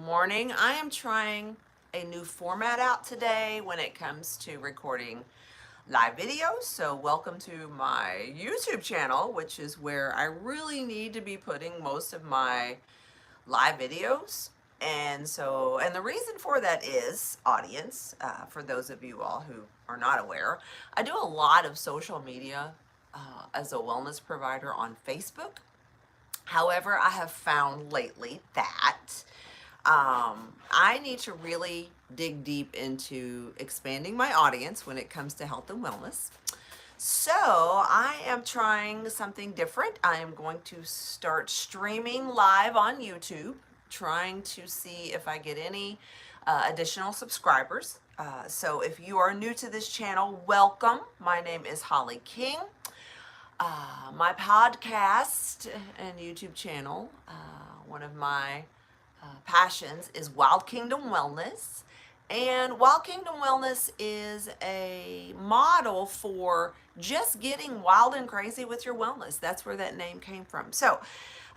morning. I am trying a new format out today when it comes to recording live videos. So welcome to my YouTube channel, which is where I really need to be putting most of my live videos. And the reason for that is, audience, for those of you all who are not aware, I do a lot of social media as a wellness provider on Facebook. However, I have found lately that I need to really dig deep into expanding my audience when it comes to health and wellness. So I am trying something different. I am going to start streaming live on YouTube, trying to see if I get any additional subscribers. So if you are new to this channel, welcome. My name is Holly King. My podcast and YouTube channel, one of my passions is Wild Kingdom Wellness. And Wild Kingdom Wellness is a model for just getting wild and crazy with your wellness. That's where that name came from. So,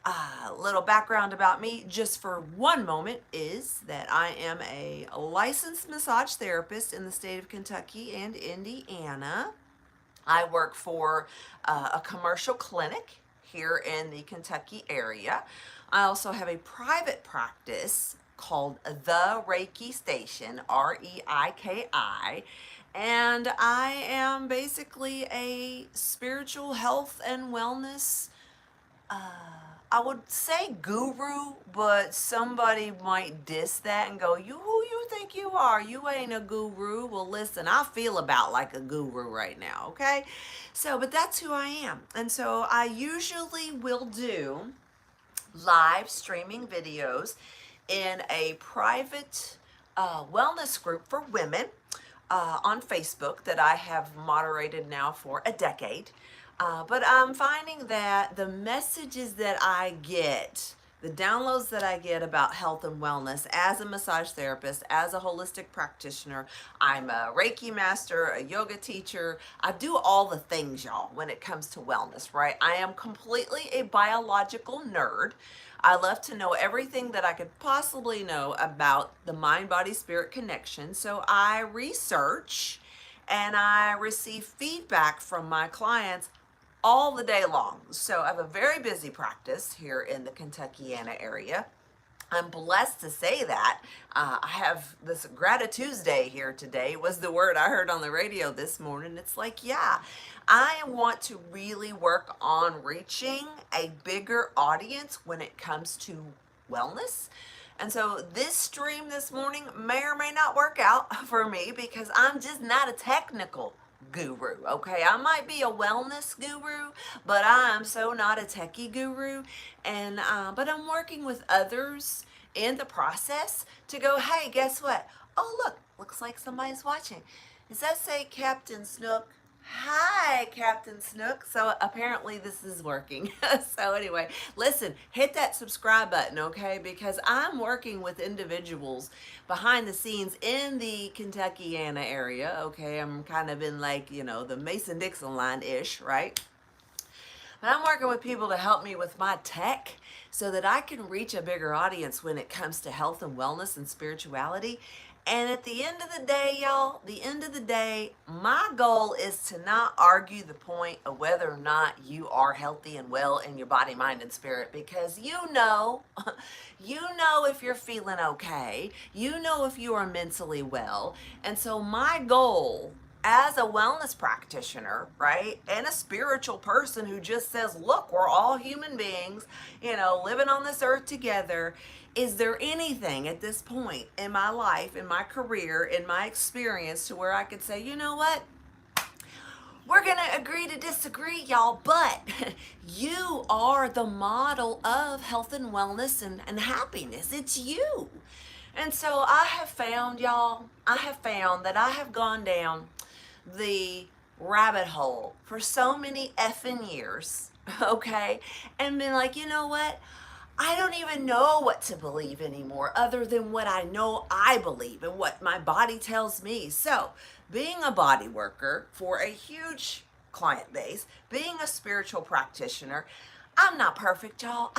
a little background about me, just for one moment, is that I am a licensed massage therapist in the state of Kentucky and Indiana. I work for a commercial clinic here in the Kentucky area. I also have a private practice called The Reiki Station, Reiki, and I am basically a spiritual health and wellness, I would say guru, but somebody might diss that and go, "You who you think you are? You ain't a guru." Well, listen, I feel about like a guru right now, okay? So, but that's who I am. And so I usually will do live streaming videos in a private wellness group for women on Facebook that I have moderated now for a decade. But I'm finding that the messages that I get, the downloads that I get about health and wellness as a massage therapist, as a holistic practitioner, I'm a Reiki master, a yoga teacher. I do all the things, y'all, when it comes to wellness, right? I am completely a biological nerd. I love to know everything that I could possibly know about the mind, body, spirit connection. So I research and I receive feedback from my clients all the day long. So I have a very busy practice here in the Kentuckiana area. I'm blessed to say that. I have this Gratitude Day here today, was the word I heard on the radio this morning. It's like, yeah, I want to really work on reaching a bigger audience when it comes to wellness. And so this stream this morning may or may not work out for me because I'm just not a technical guru. Okay, I might be a wellness guru, but I'm so not a techie guru. And but I'm working with others in the process to go, hey, guess what? Oh, look, looks like somebody's watching. Does that say Captain Snook? Hi, Captain Snook. So apparently this is working. So anyway, listen, hit that subscribe button, okay? Because I'm working with individuals behind the scenes in the Kentuckiana area, okay? I'm kind of in like, the Mason-Dixon line-ish, right? But I'm working with people to help me with my tech so that I can reach a bigger audience when it comes to health and wellness and spirituality. And at the end of the day, y'all, the end of the day, my goal is to not argue the point of whether or not you are healthy and well in your body, mind, and spirit, because you know if you're feeling okay, you know if you are mentally well. And so my goal as a wellness practitioner, right, and a spiritual person who just says, look, we're all human beings, living on this earth together. Is there anything at this point in my life, in my career, in my experience to where I could say, you know what? We're going to agree to disagree, y'all, but you are the model of health and wellness and happiness. It's you. And so I have found, y'all, that I have gone down the rabbit hole for so many effing years, okay? And been like, you know what? I don't even know what to believe anymore other than what I know I believe and what my body tells me. So, being a body worker for a huge client base, being a spiritual practitioner, I'm not perfect, y'all.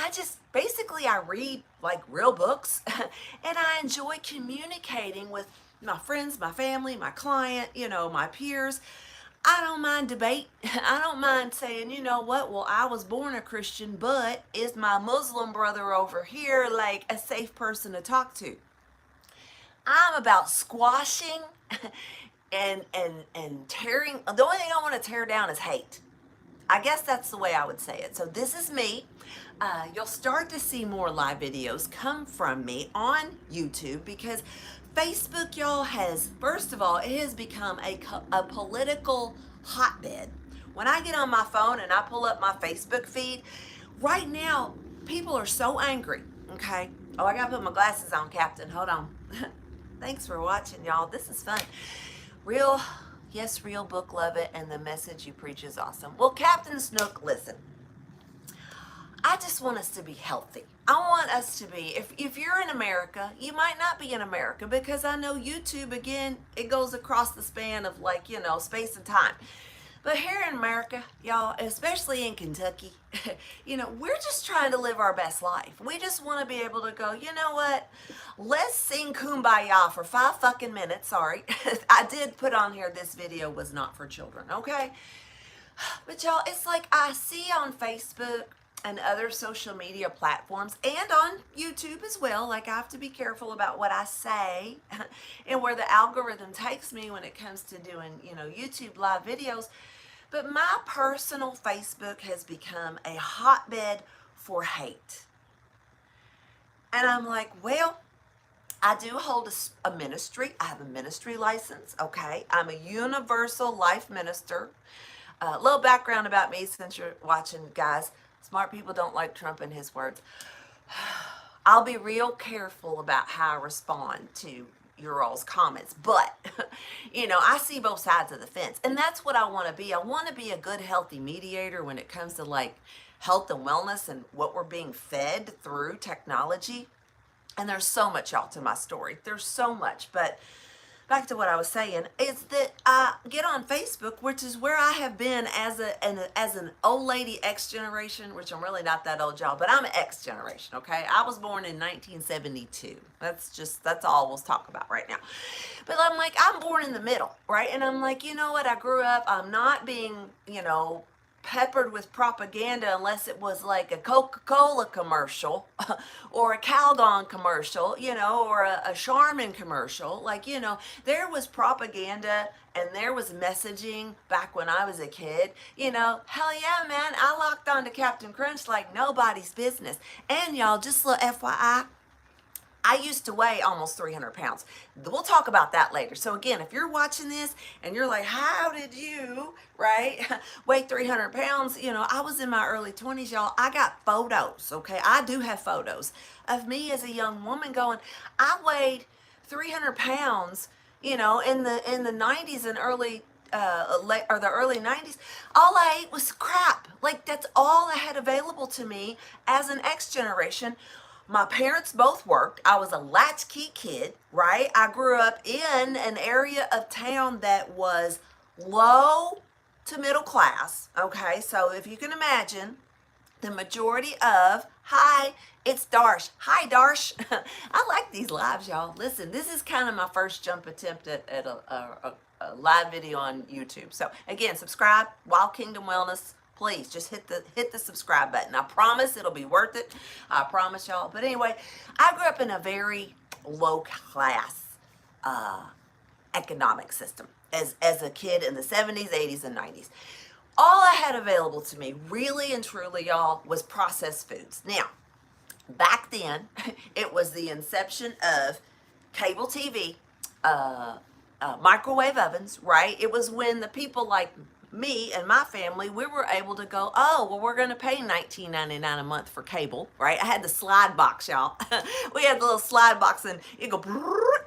Basically, I read like real books and I enjoy communicating with my friends, my family, my client, my peers. I don't mind debate. I don't mind saying, you know what, well, I was born a Christian, but is my Muslim brother over here like a safe person to talk to? I'm about squashing and tearing. The only thing I want to tear down is hate. I guess that's the way I would say it. So this is me. You'll start to see more live videos come from me on YouTube because Facebook, y'all, has, first of all, it has become a political hotbed. When I get on my phone and I pull up my Facebook feed, right now, people are so angry, okay? Oh, I gotta put my glasses on, Captain. Hold on. Thanks for watching, y'all. This is fun. Real, yes, real book, love it, and the message you preach is awesome. Well, Captain Snook, listen. I just want us to be healthy. I want us to be, if you're in America, you might not be in America because I know YouTube, again, it goes across the span of like, space and time. But here in America, y'all, especially in Kentucky, we're just trying to live our best life. We just want to be able to go, you know what? Let's sing Kumbaya for 5 fucking minutes. Sorry. I did put on here this video was not for children, okay? But y'all, it's like I see on Facebook and other social media platforms and on YouTube as well, like I have to be careful about what I say and where the algorithm takes me when it comes to doing, YouTube live videos. But my personal Facebook has become a hotbed for hate. And I'm like, well, I do hold a ministry. I have a ministry license, okay? I'm a universal life minister. A little background about me since you're watching, guys. Smart people don't like Trump and his words. I'll be real careful about how I respond to your all's comments. But, I see both sides of the fence. And that's what I want to be. I want to be a good, healthy mediator when it comes to like health and wellness and what we're being fed through technology. And there's so much, y'all, to my story. There's so much. But back to what I was saying, is that I get on Facebook, which is where I have been as an old lady X generation, which I'm really not that old, y'all, but I'm an X generation, okay? I was born in 1972. That's all we'll talk about right now. But I'm like, I'm born in the middle, right? And I'm like, you know what? I grew up, I'm not being, peppered with propaganda unless it was like a Coca-Cola commercial or a Calgon commercial, or a Charmin commercial. Like, there was propaganda and there was messaging back when I was a kid. Hell yeah, man, I locked on to Captain Crunch like nobody's business. And y'all, just a little FYI, I used to weigh almost 300 pounds. We'll talk about that later. So again, if you're watching this and you're like, how did you, right, weigh 300 pounds? I was in my early 20s, y'all. I got photos, okay? I do have photos of me as a young woman going, I weighed 300 pounds, in the 90s and early the early 90s, all I ate was crap. Like, that's all I had available to me as an X generation. My parents both worked. I was a latchkey kid, right? I grew up in an area of town that was low to middle class, okay? So if you can imagine, the majority of, hi, it's Darsh. Hi, Darsh. I like these lives, y'all. Listen, this is kind of my first jump attempt at a live video on YouTube. So again, subscribe, Wild Kingdom Wellness. Please just hit the subscribe button. I promise it'll be worth it. I promise y'all. But anyway, I grew up in a very low class economic system as a kid in the 70s, 80s, and 90s. All I had available to me, really and truly, y'all, was processed foods. Now, back then, it was the inception of cable TV, microwave ovens, right? It was when the people like me and my family, we were able to go, oh, well, we're going to pay $19.99 a month for cable, right? I had the slide box, y'all. We had the little slide box, and you go,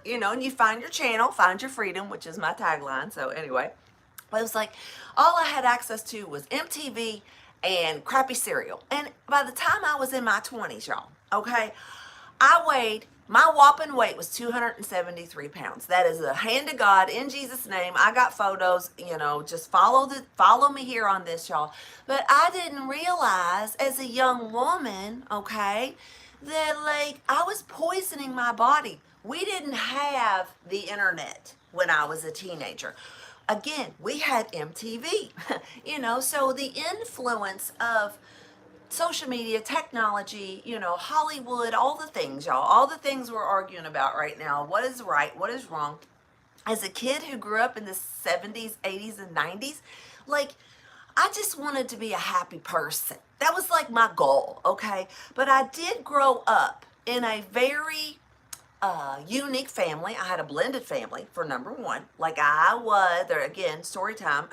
and you find your channel, find your freedom, which is my tagline. So anyway, it was like all I had access to was MTV and crappy cereal. And by the time I was in my 20s, y'all, okay, I weighed My whopping weight was 273 pounds. That is a hand of God in Jesus' name. I got photos, just follow me here on this, y'all. But I didn't realize as a young woman, okay, that like I was poisoning my body. We didn't have the internet when I was a teenager. Again, we had MTV, so the influence of social media, technology, Hollywood, all the things, y'all, all the things we're arguing about right now. What is right? What is wrong? As a kid who grew up in the 70s, 80s, and 90s, like, I just wanted to be a happy person. That was like my goal, okay? But I did grow up in a very unique family. I had a blended family for number one. Like I was, there again, story time.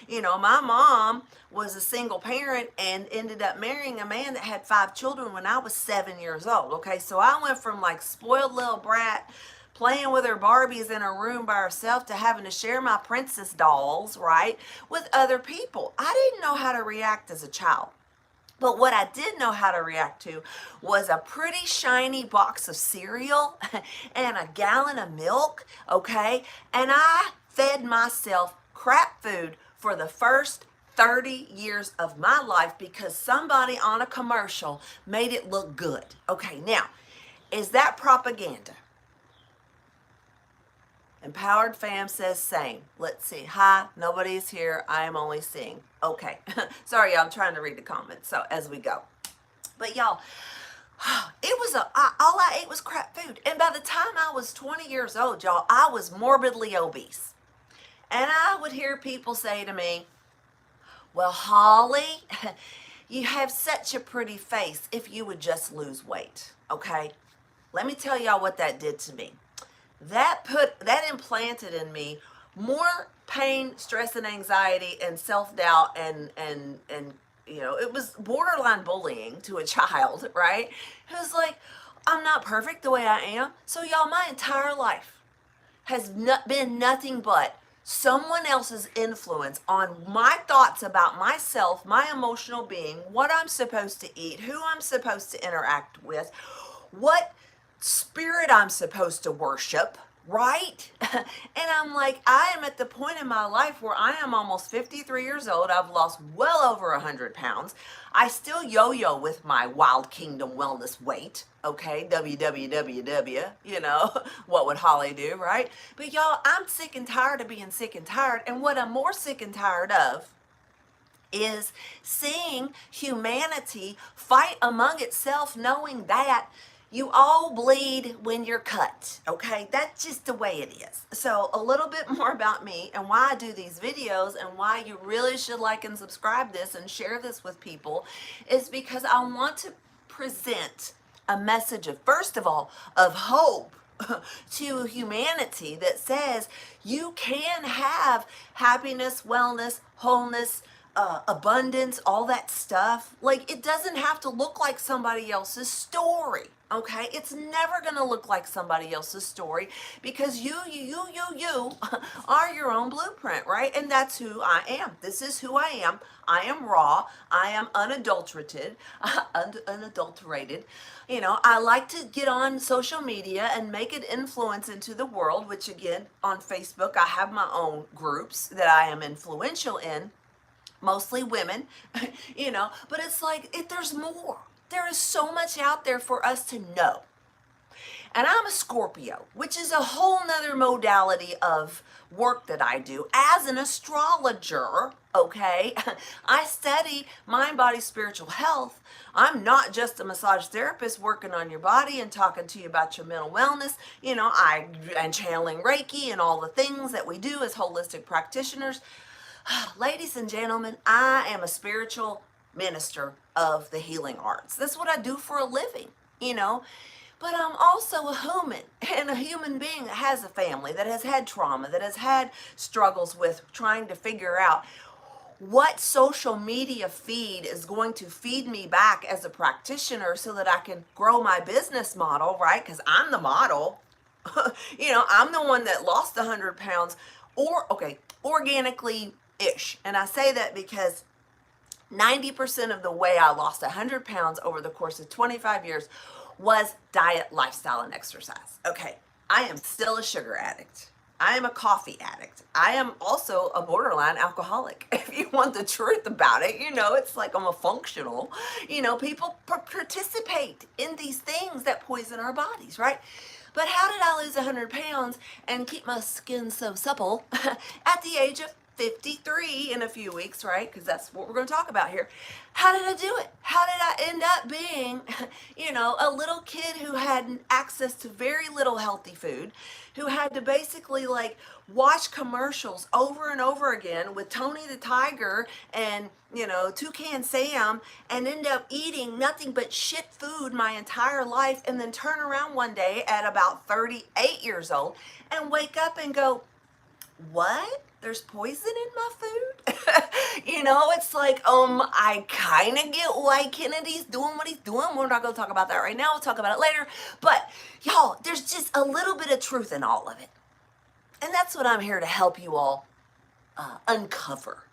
My mom was a single parent and ended up marrying a man that had 5 children when I was 7 years old. Okay, so I went from like spoiled little brat playing with her Barbies in her room by herself to having to share my princess dolls, right, with other people. I didn't know how to react as a child. But what I did know how to react to was a pretty shiny box of cereal and a gallon of milk, okay? And I fed myself crap food for the first 30 years of my life because somebody on a commercial made it look good. Okay, now, is that propaganda? Empowered Fam says same. Let's see. Hi, nobody's here. I am only seeing. Okay. Sorry, y'all. I'm trying to read the comments. So as we go. But y'all, it was all I ate was crap food. And by the time I was 20 years old, y'all, I was morbidly obese. And I would hear people say to me, well, Holly, you have such a pretty face if you would just lose weight. Okay. Let me tell y'all what that did to me. That implanted in me more pain, stress, and anxiety, and self-doubt, and it was borderline bullying to a child, right? It was like, I'm not perfect the way I am. So y'all, my entire life has been nothing but someone else's influence on my thoughts about myself, my emotional being, what I'm supposed to eat, who I'm supposed to interact with, what spirit I'm supposed to worship, right? And I'm like, I am at the point in my life where I am almost 53 years old. I've lost well over 100 pounds. I still yo-yo with my Wild Kingdom wellness weight, okay? WWWW, what would Holly do, right? But y'all, I'm sick and tired of being sick and tired. And what I'm more sick and tired of is seeing humanity fight among itself, knowing that you all bleed when you're cut, okay? That's just the way it is. So a little bit more about me and why I do these videos and why you really should like and subscribe this and share this with people is because I want to present a message of, first of all, of hope to humanity that says you can have happiness, wellness, wholeness, abundance, all that stuff. Like, it doesn't have to look like somebody else's story, okay? It's never gonna look like somebody else's story because you are your own blueprint, right? And that's who I am. This is who I am. I am raw. I am unadulterated. Unadulterated. I like to get on social media and make an influence into the world, which again, on Facebook, I have my own groups that I am influential in. Mostly women, but it's like, there's more. There is so much out there for us to know. And I'm a Scorpio, which is a whole nother modality of work that I do as an astrologer, okay? I study mind, body, spiritual health. I'm not just a massage therapist working on your body and talking to you about your mental wellness. I'm channeling Reiki and all the things that we do as holistic practitioners. Ladies and gentlemen, I am a spiritual minister of the healing arts. That's what I do for a living, But I'm also a human and a human being that has a family, that has had trauma, that has had struggles with trying to figure out what social media feed is going to feed me back as a practitioner so that I can grow my business model, right? Because I'm the model. I'm the one that lost 100 pounds organically ish. And I say that because 90% of the way I lost 100 pounds over the course of 25 years was diet, lifestyle, and exercise. Okay, I am still a sugar addict. I am a coffee addict. I am also a borderline alcoholic. If you want the truth about it, it's like I'm a functional. People participate in these things that poison our bodies, right? But how did I lose 100 pounds and keep my skin so supple at the age of 53 in a few weeks, right? Because that's what we're going to talk about here. How did I do it? How did I end up being, a little kid who had access to very little healthy food, who had to basically like watch commercials over and over again with Tony the Tiger and, Toucan Sam, and end up eating nothing but shit food my entire life, and then turn around one day at about 38 years old and wake up and go, what? There's poison in my food? It's like, I kind of get why Kennedy's doing what he's doing. We're not going to talk about that right now. We'll talk about it later. But, y'all, there's just a little bit of truth in all of it. And that's what I'm here to help you all uncover.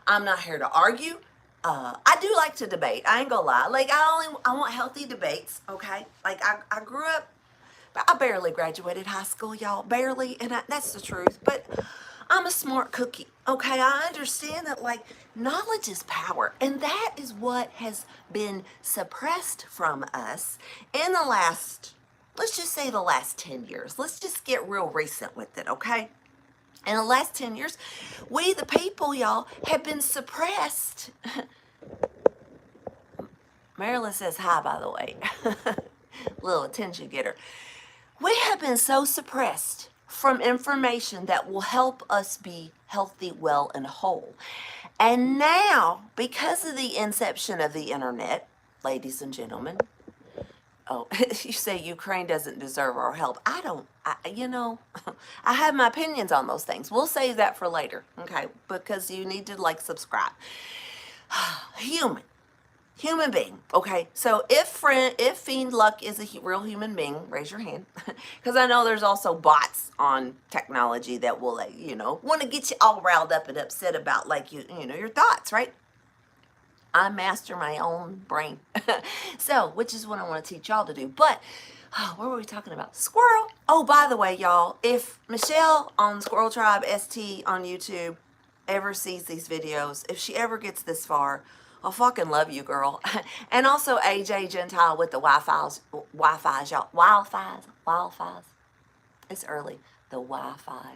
I'm not here to argue. I do like to debate. I ain't gonna lie. Like, I want healthy debates, okay? Like, I grew up, I barely graduated high school, y'all. Barely, and that's the truth. But I'm a smart cookie, okay? I understand that, like, knowledge is power. And that is what has been suppressed from us in the last, let's just say the last 10 years. Let's just get real recent with it, okay? In the last 10 years, we, the people, y'all, have been suppressed. Marilyn says hi, by the way. Little attention getter. We have been so suppressed from information that will help us be healthy, well, and whole. And now, because of the inception of the internet, ladies and gentlemen, oh, you say Ukraine doesn't deserve our help. I have my opinions on those things. We'll save that for later, okay? Because you need to, like, subscribe. Human being, okay? So if Fiend Luck is a real human being, raise your hand. Because I know there's also bots on technology that will, like, want to get you all riled up and upset about, like, your thoughts, right? I master my own brain. So, which is what I want to teach y'all to do. But, what were we talking about? Squirrel. Oh, by the way, y'all, if Michelle on Squirrel Tribe ST on YouTube ever sees these videos, if she ever gets this far, I fucking love you, girl. And also AJ Gentile with the Wi-Fi's, y'all. Wi-Fi's. It's early. The Wi-Fi.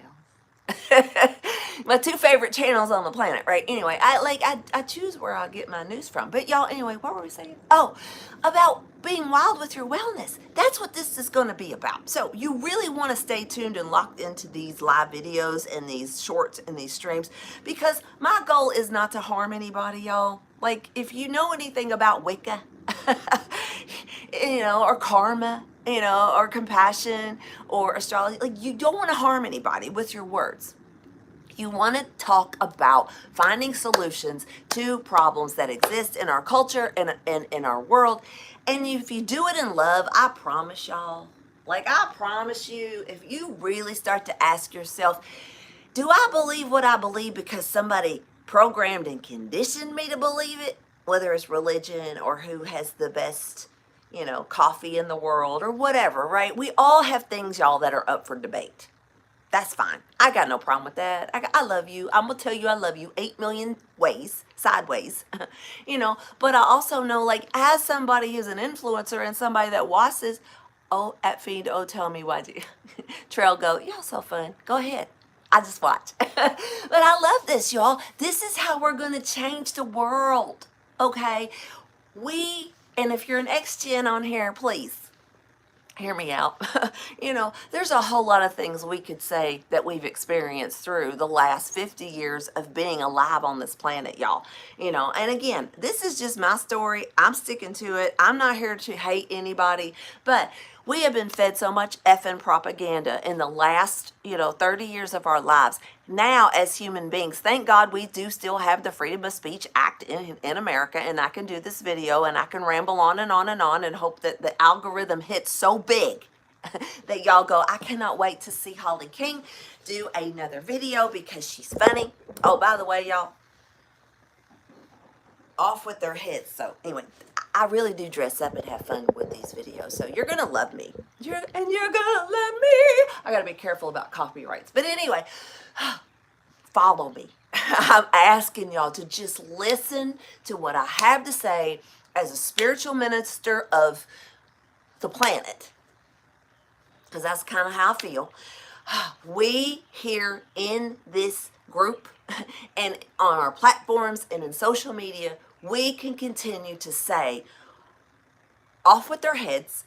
My two favorite channels on the planet, right? Anyway, I choose where I get my news from. But y'all, anyway, what were we saying? Oh, about being wild with your wellness. That's what this is going to be about. So you really want to stay tuned and locked into these live videos and these shorts and these streams, because my goal is not to harm anybody, y'all. Like, if you know anything about Wicca, or karma, or compassion or astrology, like, you don't want to harm anybody with your words. You want to talk about finding solutions to problems that exist in our culture and in our world. And if you do it in love, I promise y'all, like, I promise you, if you really start to ask yourself, do I believe what I believe because somebody programmed and conditioned me to believe it, whether it's religion or who has the best, coffee in the world or whatever, right? We all have things, y'all, that are up for debate. That's fine. I got no problem with that. I love you. I'm going to tell you I love you 8 million ways, sideways, but I also know, like, as somebody who's an influencer and somebody that watches, at Fiend, tell me why do you? Trail go, y'all so fun. Go ahead. I just watch. But I love this, y'all. This is how we're going to change the world, okay? And if you're an ex-gen on here, please, hear me out. There's a whole lot of things we could say that we've experienced through the last 50 years of being alive on this planet, y'all. And again, this is just my story. I'm sticking to it. I'm not here to hate anybody, but we have been fed so much effing propaganda in the last, 30 years of our lives. Now, as human beings, thank God we do still have the Freedom of Speech Act in America, and I can do this video, and I can ramble on and on and on and hope that the algorithm hits so big that y'all go, I cannot wait to see Holly King do another video because she's funny. Oh, by the way, y'all, off with their heads. So anyway, I really do dress up and have fun with these videos. So you're going to love me. You're going to love me. I got to be careful about copyrights. But anyway, follow me. I'm asking y'all to just listen to what I have to say as a spiritual minister of the planet, because that's kind of how I feel. We here in this group and on our platforms and in social media, we can continue to say, off with their heads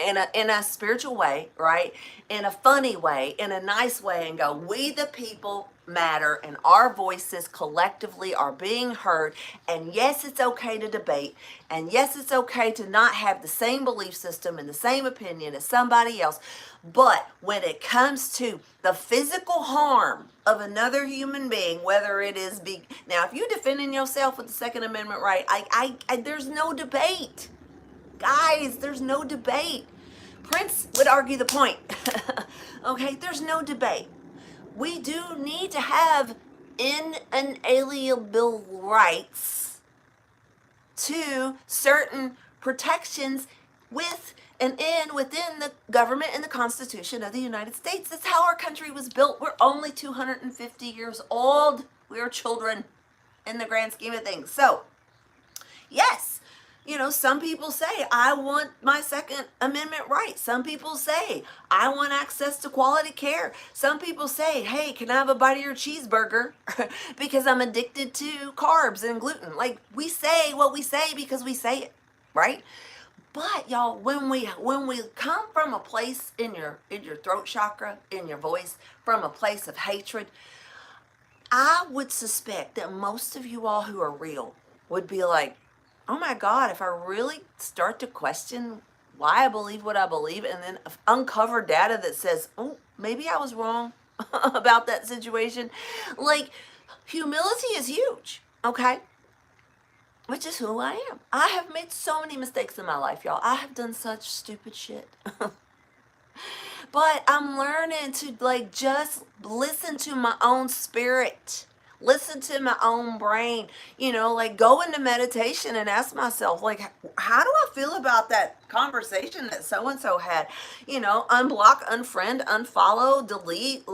in a spiritual way, right? In a funny way, in a nice way, and go, we the people matter, and our voices collectively are being heard. And yes, it's okay to debate, and yes, it's okay to not have the same belief system and the same opinion as somebody else. But when it comes to the physical harm of another human being, whether it is now, if you're defending yourself with the Second Amendment right, there's no debate. Guys, there's no debate. Prince would argue the point. Okay, there's no debate. We do need to have inalienable rights to certain protections within the government and the Constitution of the United States. That's how our country was built. We're only 250 years old. We are children in the grand scheme of things. So, yes, some people say, I want my Second Amendment right. Some people say, I want access to quality care. Some people say, hey, can I have a bite of your cheeseburger because I'm addicted to carbs and gluten? Like, we say what we say because we say it, right? But y'all, when we come from a place in your throat chakra, in your voice, from a place of hatred, I would suspect that most of you all who are real would be like, oh my God, if I really start to question why I believe what I believe and then uncover data that says, oh, maybe I was wrong about that situation. Like, humility is huge, okay? Which is who I am. I have made so many mistakes in my life, y'all. I have done such stupid shit. But I'm learning to just listen to my own spirit. Listen to my own brain, go into meditation and ask myself, how do I feel about that conversation that so-and-so had? Unblock, unfriend, unfollow, delete,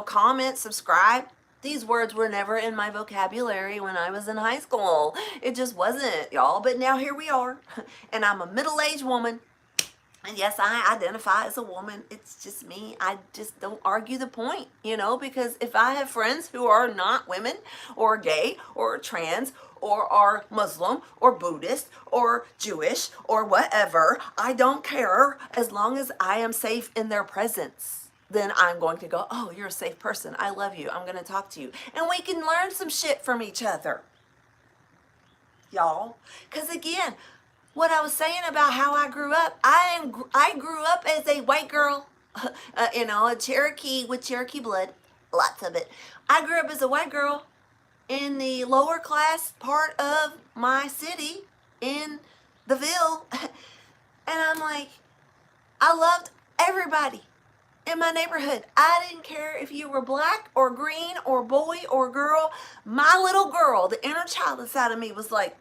comment, subscribe. These words were never in my vocabulary when I was in high school. It just wasn't, y'all. But now here we are. And I'm a middle-aged woman. And yes, I identify as a woman. It's just me. I just don't argue the point, because if I have friends who are not women or gay or trans or are Muslim or Buddhist or Jewish or whatever, I don't care as long as I am safe in their presence. Then I'm going to go, oh, you're a safe person. I love you. I'm going to talk to you. And we can learn some shit from each other, y'all. Because again, what I was saying about how I grew up, I grew up as a white girl, a Cherokee with Cherokee blood, lots of it. I grew up as a white girl in the lower class part of my city in the Ville. And I'm like, I loved everybody in my neighborhood. I didn't care if you were black or green or boy or girl. My little girl, the inner child inside of me was like,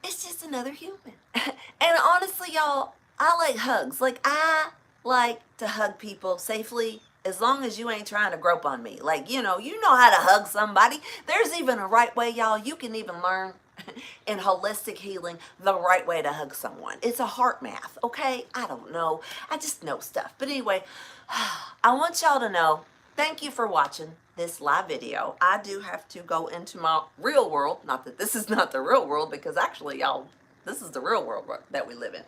it's just another human. And honestly, y'all, I like hugs. I like to hug people safely as long as you ain't trying to grope on me. You know how to hug somebody. There's even a right way, y'all. You can even learn in holistic healing the right way to hug someone. It's a heart math, okay? I don't know. I just know stuff. But anyway, I want y'all to know, thank you for watching this live video. I do have to go into my real world. Not that this is not the real world, because actually, y'all, this is the real world that we live in.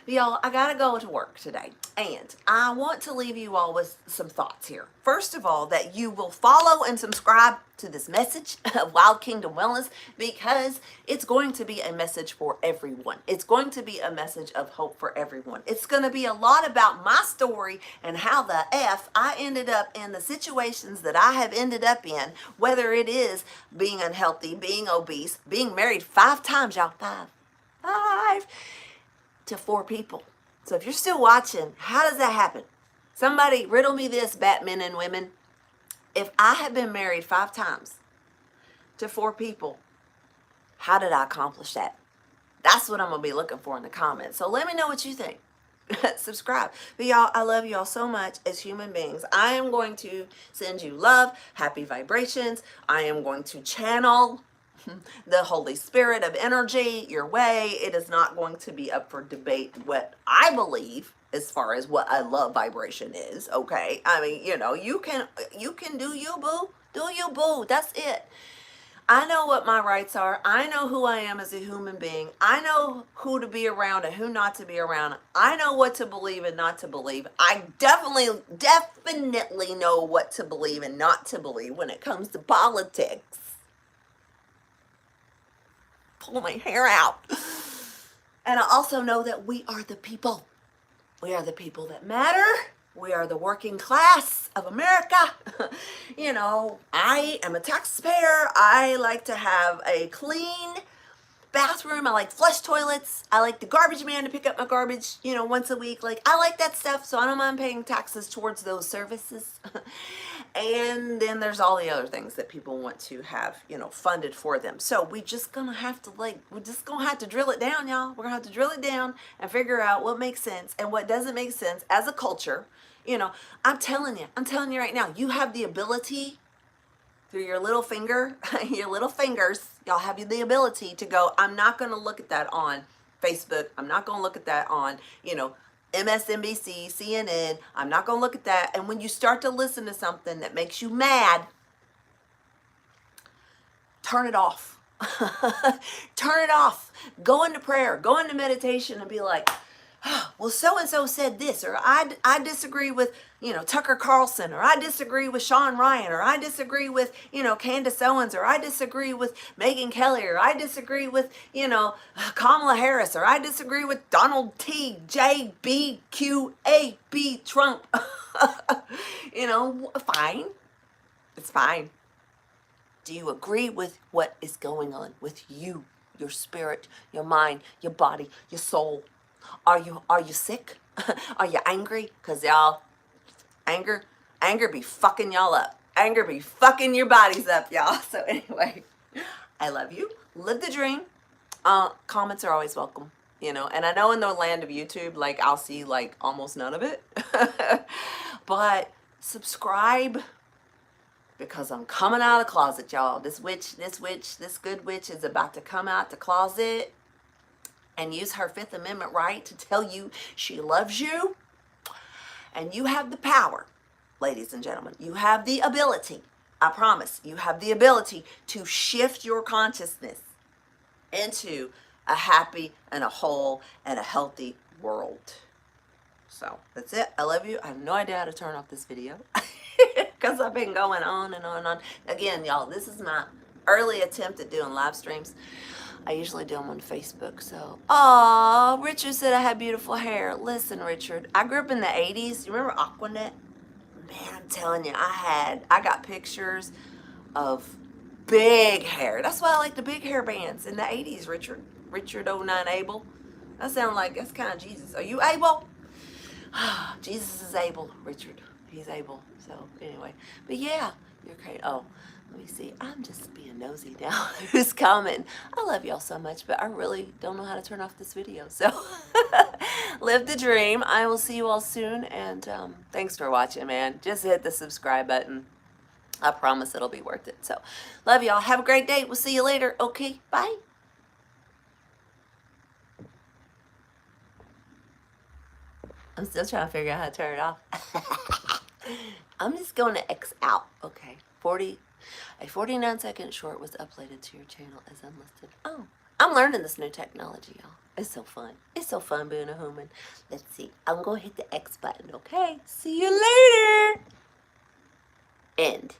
Y'all, I gotta go to work today, and I want to leave you all with some thoughts here. First of all, that you will follow and subscribe to this message of Wild Kingdom Wellness, because it's going to be a message for everyone. It's going to be a message of hope for everyone. It's going to be a lot about my story and how the F I ended up in the situations that I have ended up in, whether it is being unhealthy, being obese, being married 5 times, y'all, 5 to 4 people. So if you're still watching, how does that happen? Somebody riddle me this, Batmen and women. If I have been married 5 times to 4 people, How did I accomplish that? That's what I'm going to be looking for in the comments. So let me know what you think. Subscribe. But y'all, I love y'all so much as human beings. I am going to send you love, happy vibrations. I am going to channel the Holy Spirit of energy your way. It is not going to be up for debate what I believe as far as what a love vibration is. Okay, I mean, you know, you can do you, boo. Do you, boo. That's it. I know what my rights are. I know who I am as a human being. I know who to be around and who not to be around. I know what to believe and not to believe. I definitely know what to believe and not to believe when it comes to politics. Pull my hair out. And I also know that we are the people. We are the people that matter. We are the working class of America. You know, I am a taxpayer. I like to have a clean bathroom. I like flush toilets. I like the garbage man to pick up my garbage, you know, once a week. Like, I like that stuff, so I don't mind paying taxes towards those services. And then there's all the other things that people want to have, you know, funded for them. So we're just gonna have to drill it down, y'all. We're gonna have to drill it down and figure out what makes sense and what doesn't make sense as a culture. You know, I'm telling you right now, you have the ability through your little finger, your little fingers, y'all have the ability to go, I'm not going to look at that on Facebook. I'm not going to look at that on, you know, MSNBC, CNN. I'm not going to look at that. And when you start to listen to something that makes you mad, turn it off. Turn it off. Go into prayer, go into meditation and be like, well, so-and-so said this, or I disagree with, you know, Tucker Carlson, or I disagree with Sean Ryan, or I disagree with, you know, Candace Owens, or I disagree with Megyn Kelly, or I disagree with, you know, Kamala Harris, or I disagree with Donald T. J. B. Q. A. B. Trump. You know, fine. It's fine. Do you agree with what is going on with you, your spirit, your mind, your body, your soul? Are you sick? Are you angry? Because y'all, anger be fucking y'all up. Anger be fucking your bodies up, y'all. So anyway, I love you. Live the dream. Comments are always welcome, you know. And I know in the land of YouTube, like, I'll see like almost none of it. But subscribe, because I'm coming out of the closet, y'all. This good witch is about to come out the closet and use her Fifth Amendment right to tell you she loves you. And you have the power, ladies and gentlemen. You have the ability, I promise, you have the ability to shift your consciousness into a happy and a whole and a healthy world. So that's it. I love you. I have no idea how to turn off this video because I've been going on and on and on. Again, y'all, this is my early attempt at doing live streams. I usually do them on Facebook. So, oh, Richard said I had beautiful hair. Listen, Richard, I grew up in the 80s. You remember Aquanet? Man, I'm telling you, I got pictures of big hair. That's why I like the big hair bands in the 80s, Richard. Richard 09 Abel. That sounds like, that's kind of Jesus. Are you Abel? Jesus is able, Richard. He's able. So, anyway. But yeah, you're great. Oh. Let me see. I'm just being nosy now. Who's coming? I love y'all so much, but I really don't know how to turn off this video. So live the dream. I will see you all soon. And thanks for watching, man. Just hit the subscribe button. I promise it'll be worth it. So love y'all. Have a great day. We'll see you later. Okay. Bye. I'm still trying to figure out how to turn it off. I'm just going to X out. Okay. A 49-second short was uploaded to your channel as unlisted. Oh, I'm learning this new technology, y'all. It's so fun. It's so fun being a human. Let's see. I'm going to hit the X button, okay? See you later. End.